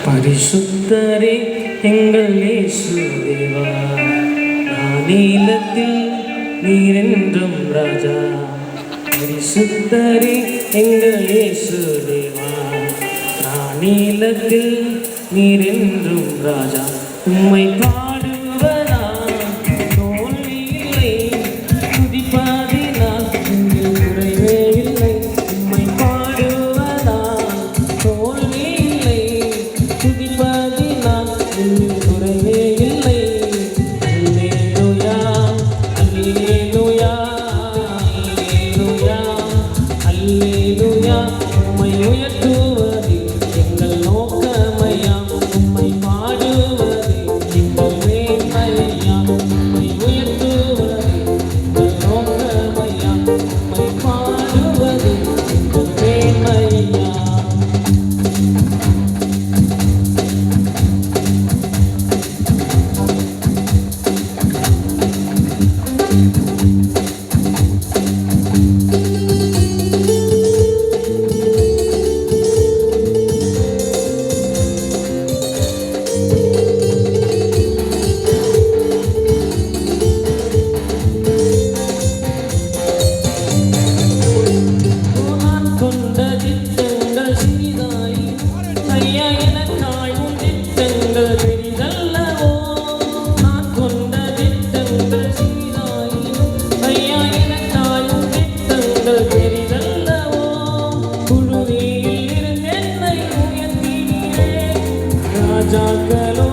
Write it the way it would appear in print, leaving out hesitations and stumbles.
பரிசுத்தரே எங்கள் இயேசு தேவா, நானிலத்தில் நீரென்றும் ராஜா. பரிசுத்தரே எங்கள் இயேசு தேவா, நானிலத்தில் நீரென்றும் ராஜா. உம்மை பாடுவதா தோல்வி இல்லை, துதிப்பதினால் குறைவே இல்லை. உம்மை பாடுவதா தோல்வி இல்லை, துதிப்பதினால் குறைவே இல்லை. அல்லேலூயா அல்லேலூயா அல்லேலூயா அல்லேலூயா. உம்மை உயர்த்துவது எங்கள் நோக்கமையா, உம்மை பாடுவது எங்கள் மேன்மையா. உம்மை உயர்த்துவது எங்கள் நோக்கமையா, உம்மை பாடுவது எங்கள் மேன்மையா. ராஜாக்களோ